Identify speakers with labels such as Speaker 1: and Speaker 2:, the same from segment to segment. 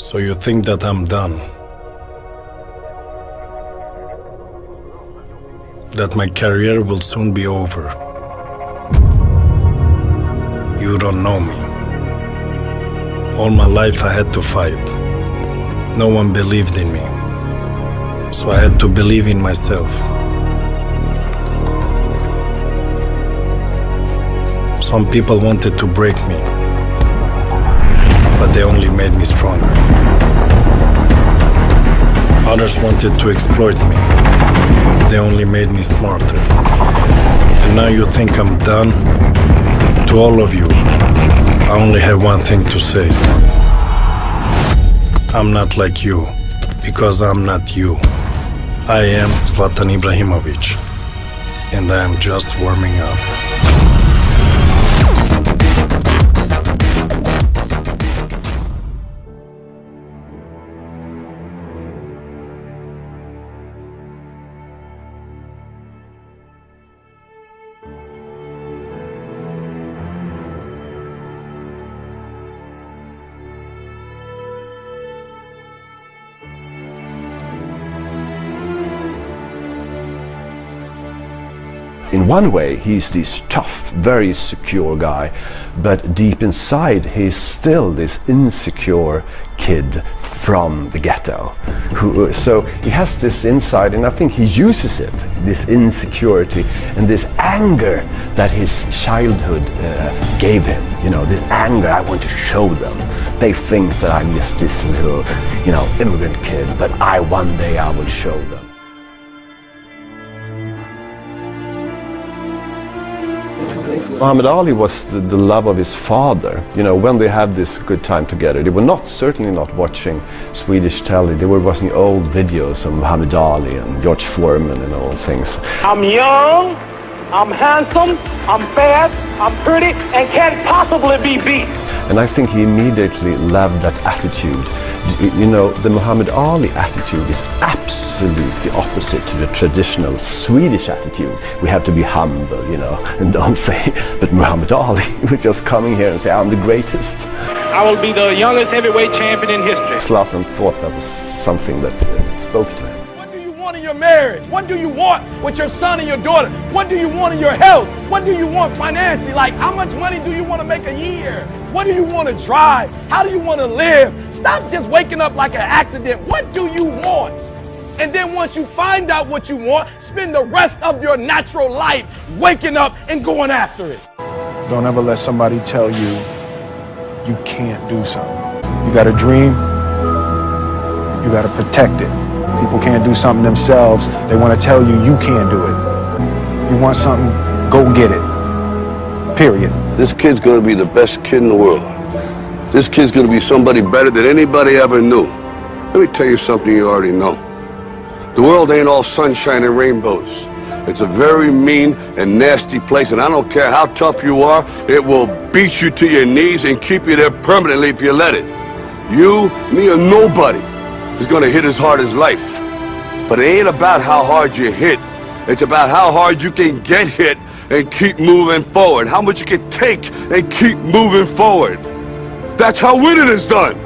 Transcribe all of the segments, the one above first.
Speaker 1: So you think that I'm done? That my career will soon be over? You don't know me. All my life I had to fight. No one believed in me. So I had to believe in myself. Some people wanted to break me, but they only made me stronger. Others wanted to exploit me. They only made me smarter. And now you think I'm done? To all of you, I only have one thing to say. I'm not like you, because I'm not you. I am Zlatan Ibrahimović, and I am just warming up.
Speaker 2: In one way, he's this tough, very secure guy, but deep inside, he's still this insecure kid from the ghetto. So he has this inside, and I think he uses it, this insecurity and this anger that his childhood gave him. You know, this anger, I want to show them. They think that I'm just this little, you know, immigrant kid, but one day I will show them. Muhammad Ali was the love of his father. You know, when they had this good time together, they were certainly not watching Swedish telly. They were watching old videos of Muhammad Ali and George Foreman and all things.
Speaker 3: I'm young, I'm handsome, I'm fast, I'm pretty, and can't possibly be beat.
Speaker 2: And I think he immediately loved that attitude. You know, the Muhammad Ali attitude is absolutely opposite to the traditional Swedish attitude. We have to be humble, you know, and don't say, but Muhammad Ali was just coming here and say, I'm the greatest.
Speaker 3: I will be the youngest heavyweight champion in history.
Speaker 2: Zlatan thought that was something that spoke to him.
Speaker 4: What do you want in your marriage? What do you want with your son and your daughter? What do you want in your health? What do you want financially? Like, how much money do you want to make a year? What do you want to drive? How do you want to live? Stop just waking up like an accident. What do you want? And then once you find out what you want, spend the rest of your natural life waking up and going after it.
Speaker 5: Don't ever let somebody tell you you can't do something. You got a dream, you got to protect it. People can't do something themselves. They want to tell you you can't do it. You want something, go get it. Period.
Speaker 6: This kid's gonna be the best kid in the world. This kid's gonna be somebody better than anybody ever knew. Let me tell you something you already know. The world ain't all sunshine and rainbows. It's a very mean and nasty place, and I don't care how tough you are, it will beat you to your knees and keep you there permanently if you let it. You, me, or nobody is gonna hit as hard as life. But it ain't about how hard you hit. It's about how hard you can get hit and keep moving forward. How much you can take and keep moving forward. That's how winning is done.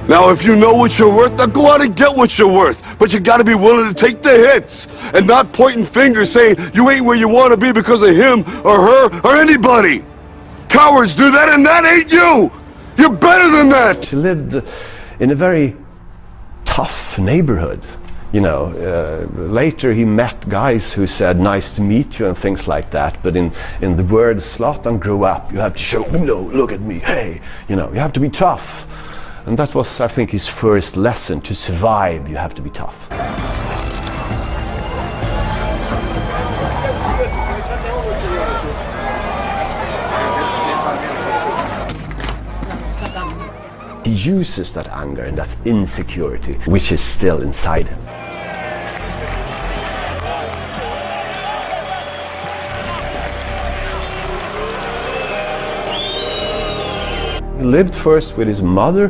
Speaker 6: Now, if you know what you're worth, now go out and get what you're worth. But you gotta be willing to take the hits and not pointing fingers saying you ain't where you wanna be because of him or her or anybody. Cowards do that, and that ain't you. You're better than that.
Speaker 2: He lived in a very tough neighborhood. You know, later he met guys who said, nice to meet you and things like that. But in the words Zlatan grew up, you have to show, no, look at me, hey, you know, you have to be tough. And that was, I think, his first lesson. To survive, you have to be tough. He uses that anger and that insecurity, which is still inside him. He lived first with his mother,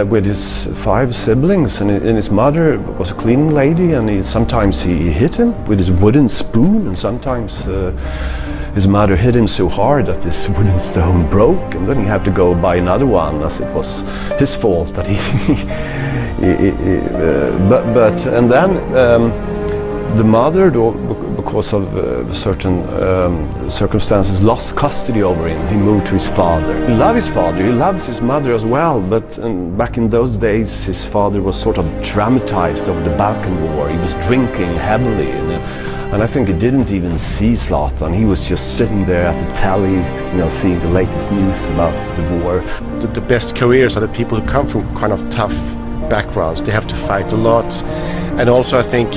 Speaker 2: with his 5 siblings, and his mother was a cleaning lady, and sometimes he hit him with his wooden spoon, and sometimes his mother hit him so hard that this wooden stone broke, and then he had to go buy another one, as it was his fault that and then the mother, because of certain circumstances, lost custody over him. He moved to his father. He loved his father, he loves his mother as well, but back in those days his father was sort of traumatized over the Balkan War. He was drinking heavily, and I think he didn't even see Zlatan. He was just sitting there at the telly, you know, seeing the latest news about the war.
Speaker 7: The best careers are the people who come from kind of tough backgrounds. They have to fight a lot, and also I think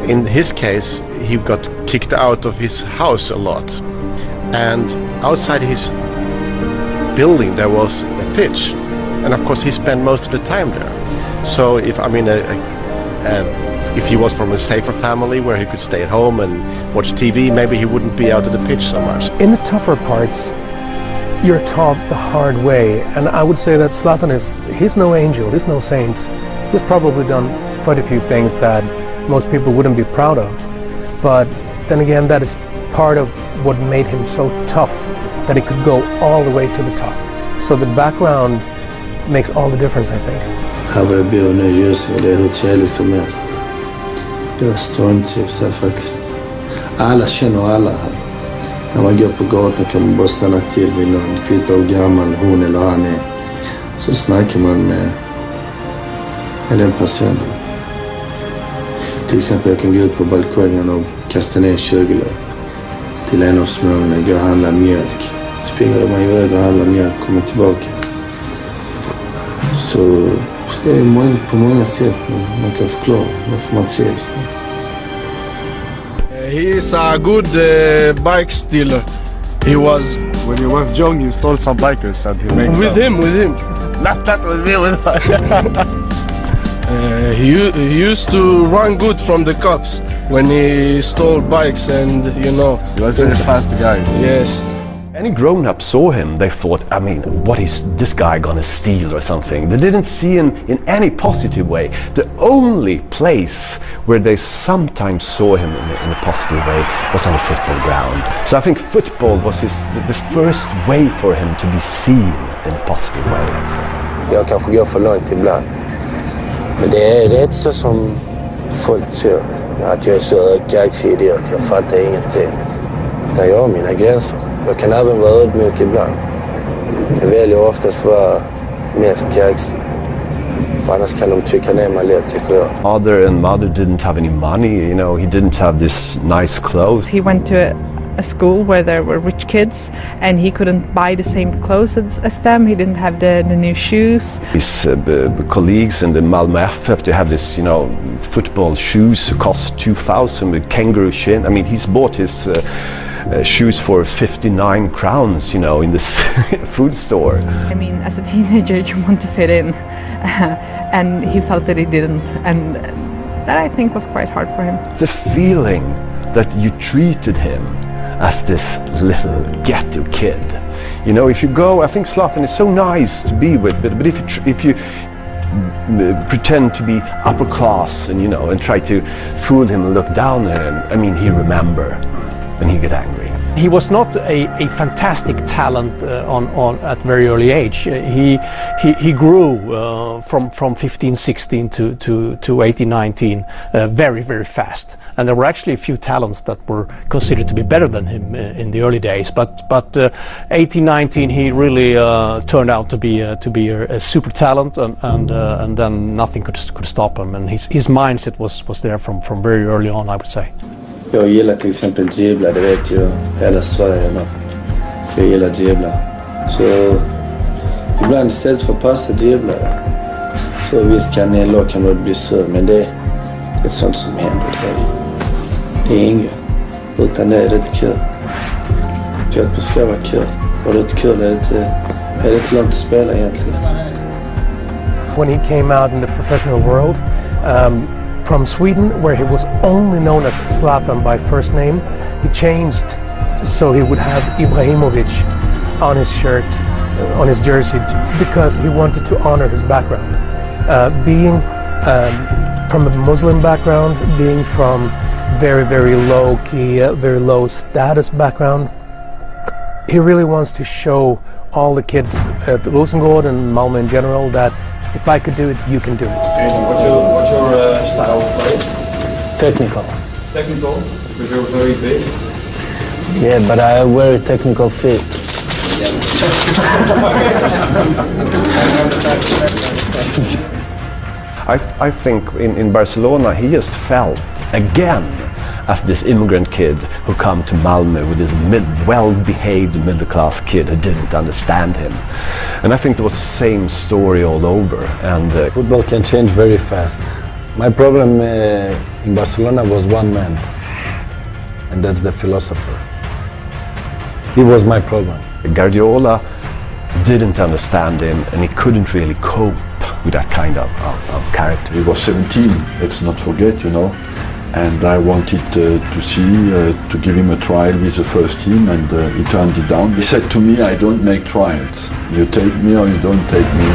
Speaker 7: in his case he got kicked out of his house a lot, and outside his building there was a pitch, and of course he spent most of the time there. So if if he was from a safer family where he could stay at home and watch TV, maybe he wouldn't be out at the pitch so much.
Speaker 8: In the tougher parts, you're taught the hard way, and I would say that Zlatan he's no angel, he's no saint. He's probably done quite a few things that most people wouldn't be proud of, but then again, that is part of what made him so tough, that he could go all the way to the top. So the background makes all the difference, I think.
Speaker 9: Här var jag bor nu just nu, det är hur trevligt som helst. Jag stormtrivs här faktiskt. Alla känner alla här. När man går på gatan kan man bara stanna till vid någon, kvittar hur gammal hon eller han är. Så snackar man med den personen. Till exempel jag kan gå ut på balkongen och kasta ner 20 löp till en av småarna, gå och handla mjölk. Springer man iväg och handlar mjölk, kommer tillbaka. Så det är på många sätt man kan förklara varför man trivs.
Speaker 4: He is a good bike stealer. He was...
Speaker 5: When he was young, he stole some bikers and he makes
Speaker 4: with him.
Speaker 5: Not that with me, with
Speaker 4: He used to run good from the cops when he stole bikes, and you know...
Speaker 5: He was a very fast guy.
Speaker 4: Yes.
Speaker 2: Any grown-up saw him, they thought, I mean, what is this guy gonna steal or something? They didn't see him in any positive way. The only place where they sometimes saw him in a positive way was on the football ground. So I think football was the first way for him to be seen in a positive way.
Speaker 9: Jag kanske går för långt ibland. Men det är inte så som folk tror. Att jag är så kaxig att jag fattar ingenting. Jag har mina gränser. Jag kan även vara ödmjuk ibland. Jag väljer oftast vara mest kaxig. För annars kan de trycka ner mig lätt, tycker jag.
Speaker 2: Father and mother didn't have any money, you know, he didn't have this nice clothes.
Speaker 10: He went to a school where there were rich kids, and he couldn't buy the same clothes as them. He didn't have the new shoes.
Speaker 2: His colleagues in the Malmö FF, they have this, you know, football shoes who cost 2,000 with kangaroo shin. I mean, he's bought his shoes for 59 crowns, you know, in this food store.
Speaker 10: I mean, as a teenager, you want to fit in, and he felt that he didn't, and that I think was quite hard for him.
Speaker 2: The feeling that you treated him as this little ghetto kid. You know, if you go, I think Zlatan is so nice to be with, but if you pretend to be upper class and, you know, and try to fool him and look down at him, I mean, he remember and he get angry.
Speaker 8: He was not a fantastic talent at very early age. He grew from 15, 16 to 18, 19 very, very fast. And there were actually a few talents that were considered to be better than him in the early days. But 18, 19 he really turned out to be a super talent, and then nothing could stop him. And his mindset was there from very early on, I would say.
Speaker 9: Jag gillar till exempel dribbla, det vet ju hela Sverige. Jag gillar dribbla. Så ibland istället för att passa dribbla. Så visst kan en lag kan bli sur, men det är ett sånt som händer. Det är inget. Utan det är inte kul. För att det ska vara kul. Och det är inte kul, är det inte långt att spela egentligen.
Speaker 8: When he came out in the professional world, from Sweden, where he was only known as Zlatan by first name, he changed so he would have Ibrahimović on his shirt, on his jersey, because he wanted to honor his background. Being from a Muslim background, being from very, very low key, very low status background,
Speaker 11: He really wants to show all the kids at Rosengård and Malmö in general that if I could do it, you can do it.
Speaker 12: And what's your style of play?
Speaker 11: Technical.
Speaker 12: Technical, because you're very big.
Speaker 9: Yeah, but I have very technical feet.
Speaker 2: I think in Barcelona he just felt again as this immigrant kid who come to Malmö with this well-behaved middle-class kid who didn't understand him. And I think there was the same story all over. And
Speaker 1: football can change very fast. My problem in Barcelona was one man, and that's the philosopher. He was my problem.
Speaker 2: Guardiola didn't understand him, and he couldn't really cope with that kind of character.
Speaker 13: He was 17, let's not forget, you know. And I wanted to give him a trial with the first team, and he turned it down. He said to me, I don't make trials. You take me or you don't take me.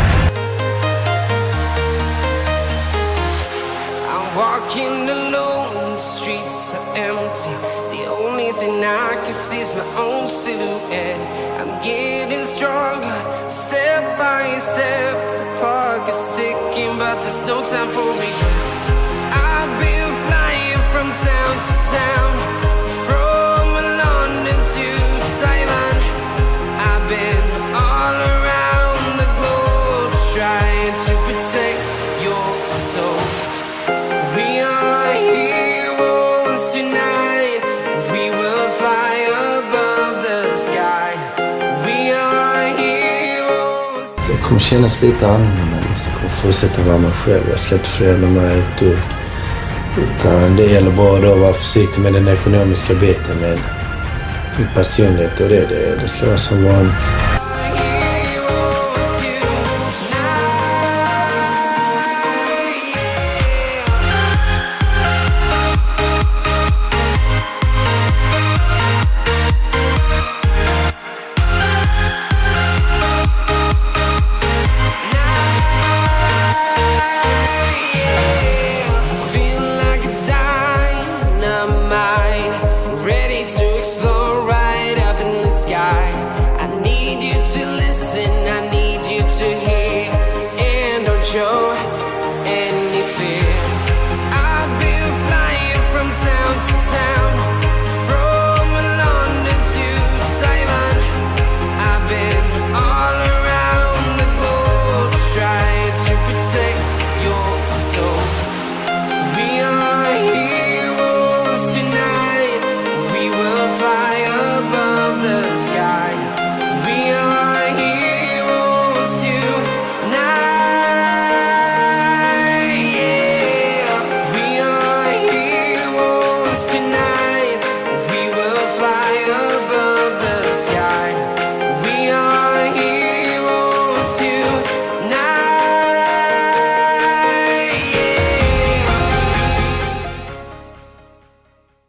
Speaker 14: I'm walking alone, the streets are empty. The only thing I can see is my own silhouette. I'm getting stronger, step by step. The clock is ticking, but there's no time for regrets. I've been flying from town to town, from London to Taiwan. I've been all around the globe trying to protect your soul. We are heroes tonight. We will fly above the sky. We are heroes.
Speaker 9: Jag kommer kännas lite annorlunda, men jag kommer fortsätta vara mig själv. Jag ska inte förändra mig ett dugg. Utan det gäller bara att vara försiktig med den ekonomiska biten, med personlighet och det ska vara som vanligt.
Speaker 14: Tonight, we will fly above the sky.